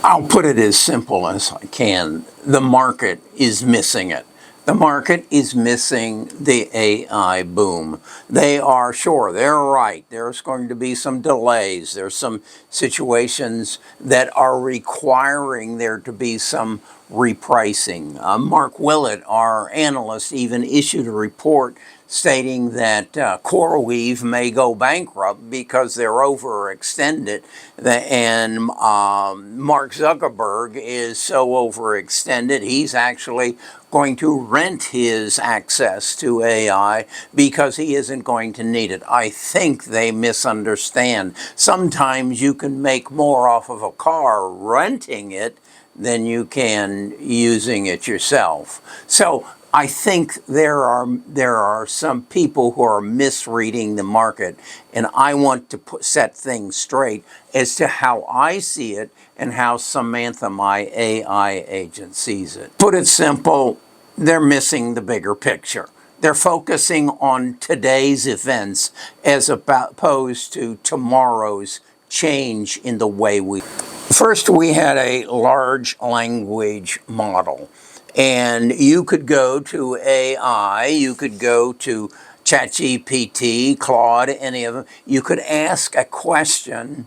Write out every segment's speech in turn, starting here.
I'll put it as simple as I can. The market is missing it. The market is missing the AI boom. They are sure, they're right. There's going to be some delays. There's some situations that are requiring there to be some repricing. Mark Willett, our analyst, even issued a report stating that CoreWeave may go bankrupt because they're overextended, and Mark Zuckerberg is so overextended he's actually going to rent his access to AI because he isn't going to need it. I think they misunderstand. Sometimes you can make more off of a car renting it than you can using it yourself. So I think there are some people who are misreading the market, and I want to set things straight as to how I see it and how Samantha, my AI agent, sees it. Put it simple, they're missing the bigger picture. They're focusing on today's events as opposed to tomorrow's change in the way we. First, we had a large language model. And you could go to AI, you could go to ChatGPT, Claude, any of them. You could ask a question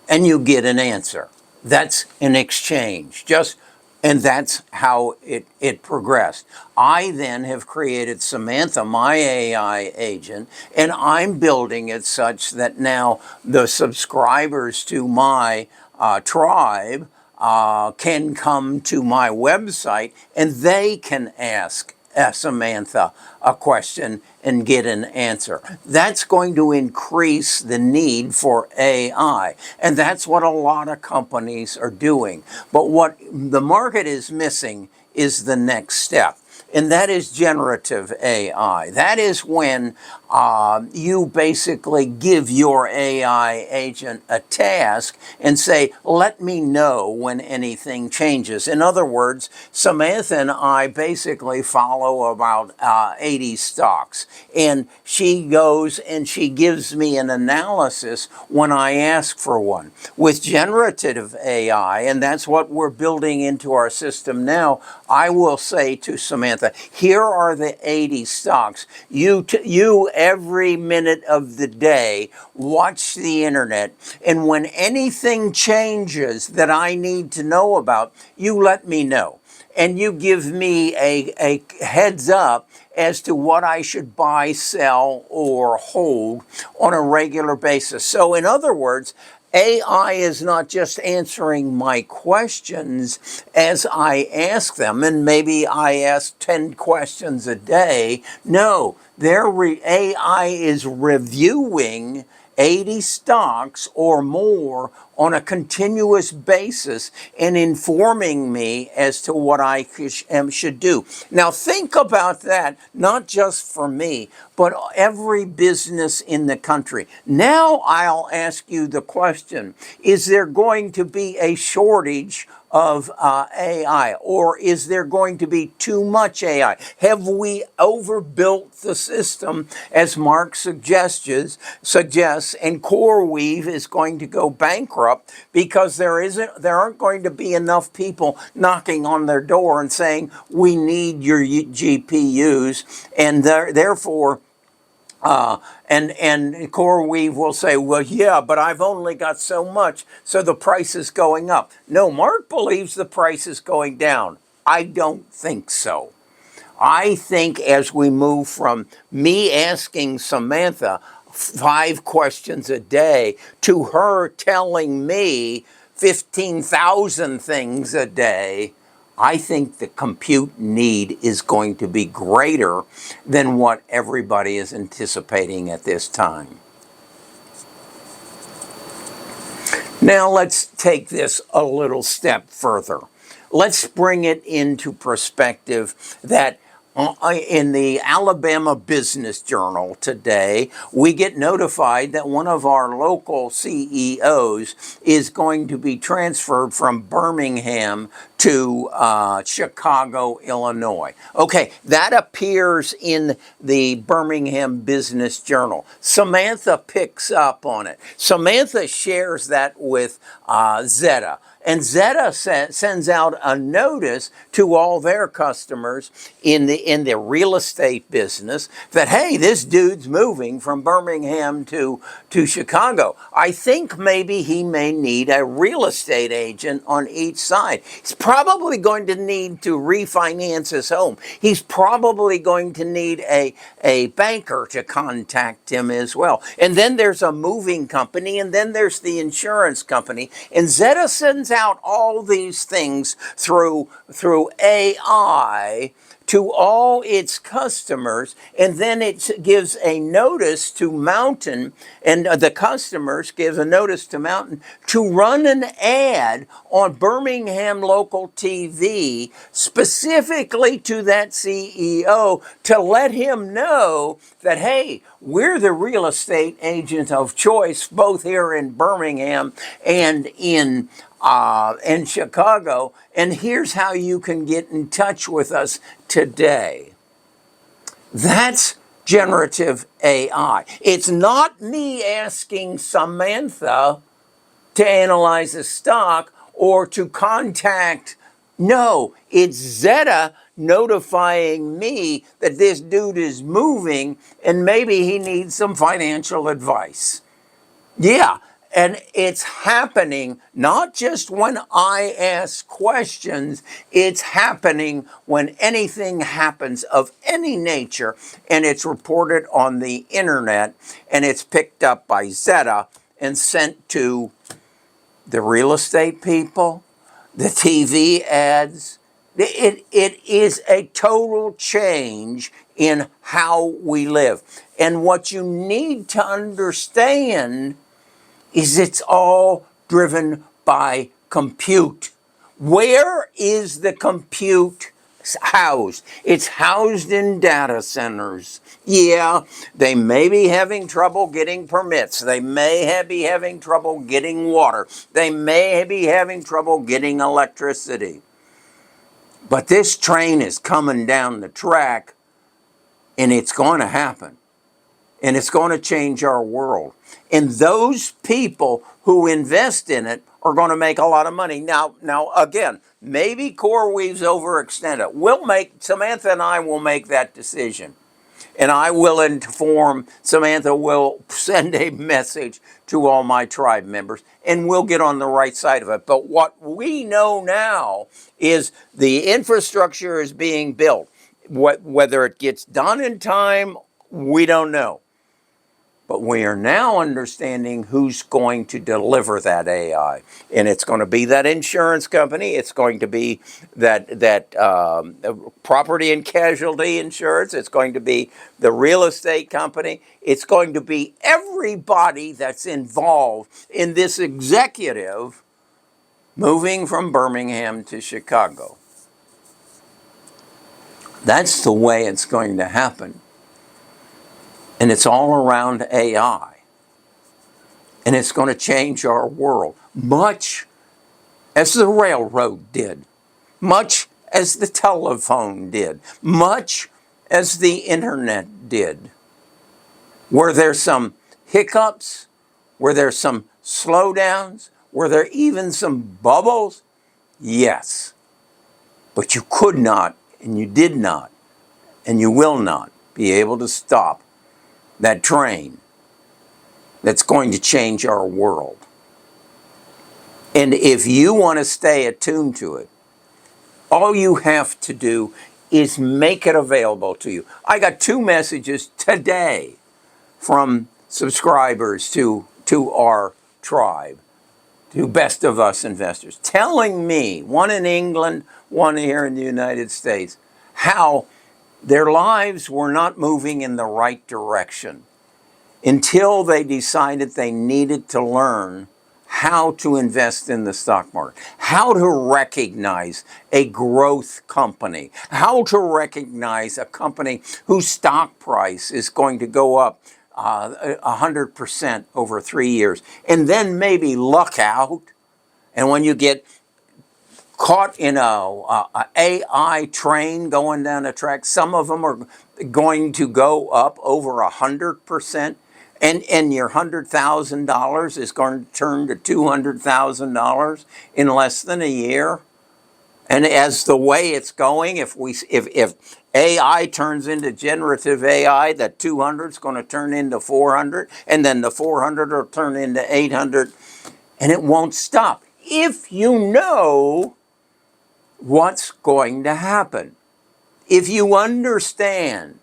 and you get an answer. That's an exchange. And that's how it progressed. I then have created Samantha, my AI agent, and I'm building it such that now the subscribers to my tribe can come to my website and they can ask Samantha a question and get an answer. That's going to increase the need for AI. And that's what a lot of companies are doing. But what the market is missing is the next step. And that is generative AI. That is when you basically give your AI agent a task and say, let me know when anything changes. In other words, Samantha and I basically follow about 80 stocks. And she goes and she gives me an analysis when I ask for one. With generative AI, and that's what we're building into our system now, I will say to Samantha, here are the 80 stocks. You every minute of the day watch the internet, and when anything changes that I need to know about, you let me know. And you give me a heads up as to what I should buy, sell, or hold on a regular basis. So in other words, AI is not just answering my questions as I ask them, and maybe I ask 10 questions a day. No, AI is reviewing 80 stocks or more on a continuous basis and informing me as to what I should do. Now think about that, not just for me, but every business in the country. Now I'll ask you the question, is there going to be a shortage of AI, or is there going to be too much AI? Have we overbuilt the system, as Mark suggests, and CoreWeave is going to go bankrupt because there aren't going to be enough people knocking on their door and saying, we need your GPUs, and therefore and CoreWeave will say, well, yeah, but I've only got so much, so the price is going up. No, Mark believes the price is going down. I don't think so. I think as we move from me asking Samantha 5 questions a day to her telling me 15,000 things a day, I think the compute need is going to be greater than what everybody is anticipating at this time. Now let's take this a little step further. Let's bring it into perspective that In the Alabama Business Journal today, we get notified that one of our local CEOs is going to be transferred from Birmingham to Chicago, Illinois. Okay, that appears in the Birmingham Business Journal. Samantha picks up on it. Samantha shares that with Zeta. And Zeta sends out a notice to all their customers in the real estate business that, hey, this dude's moving from Birmingham to Chicago. I think maybe he may need a real estate agent on each side. He's probably going to need to refinance his home. He's probably going to need a banker to contact him as well. And then there's a moving company, and then there's the insurance company. And Zeta sends out all these things through AI to all its customers, and then it gives a notice to Mountain, and the customers gives a notice to Mountain to run an ad on Birmingham local TV specifically to that CEO to let him know that, hey, we're the real estate agent of choice both here in Birmingham and in Chicago, and here's how you can get in touch with us today. That's generative AI. It's not me asking Samantha to analyze a stock or to contact. No, it's Zeta notifying me that this dude is moving and maybe he needs some financial advice. Yeah. And it's happening not just when I ask questions, it's happening when anything happens of any nature and it's reported on the internet and it's picked up by Zeta and sent to the real estate people, the TV ads. It is a total change in how we live. And what you need to understand is it's all driven by compute. Where is the compute housed? It's housed in data centers. Yeah, they may be having trouble getting permits. They may be having trouble getting water. They may be having trouble getting electricity. But this train is coming down the track, and it's going to happen. And it's going to change our world. And those people who invest in it are going to make a lot of money. Now again, maybe CoreWeave's overextended. Samantha and I will make that decision. And I will inform, Samantha will send a message to all my tribe members, and we'll get on the right side of it. But what we know now is the infrastructure is being built. Whether it gets done in time, we don't know. But we are now understanding who's going to deliver that AI. And it's going to be that insurance company. It's going to be that property and casualty insurance. It's going to be the real estate company. It's going to be everybody that's involved in this executive moving from Birmingham to Chicago. That's the way it's going to happen. And it's all around AI. And it's going to change our world, much as the railroad did, much as the telephone did, much as the internet did. Were there some hiccups? Were there some slowdowns? Were there even some bubbles? Yes. But you could not, and you did not, and you will not be able to stop that train that's going to change our world. And if you want to stay attuned to it, all you have to do is make it available to you. I got 2 messages today from subscribers to our tribe, to Best of Us investors, telling me, one in England, one here in the United States, how their lives were not moving in the right direction until they decided they needed to learn how to invest in the stock market, how to recognize a growth company, how to recognize a company whose stock price is going to go up 100% over 3 years, and then maybe luck out. And when you get caught in a AI train going down the track, some of them are going to go up over 100%. And your $100,000 is going to turn to $200,000 in less than a year. And as the way it's going, if AI turns into generative AI, that 200 is going to turn into 400, and then the 400 will turn into 800, and it won't stop. If you know what's going to happen, if you understand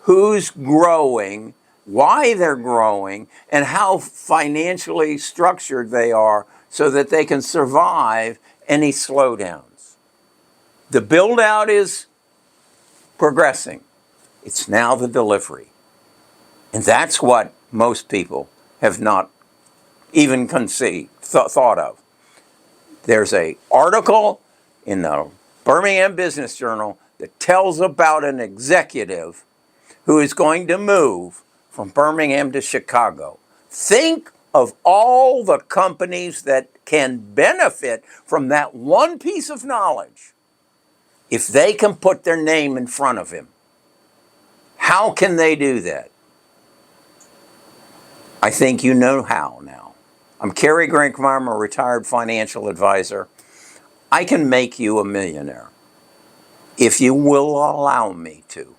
who's growing, why they're growing, and how financially structured they are so that they can survive any slowdowns. The build out is progressing. It's now the delivery. And that's what most people have not even thought of. There's an article in the Birmingham Business Journal that tells about an executive who is going to move from Birmingham to Chicago. Think of all the companies that can benefit from that one piece of knowledge if they can put their name in front of him. How can they do that? I think you know how now. I'm Kerry Grinkmeyer, I'm a retired financial advisor. I can make you a millionaire if you will allow me to.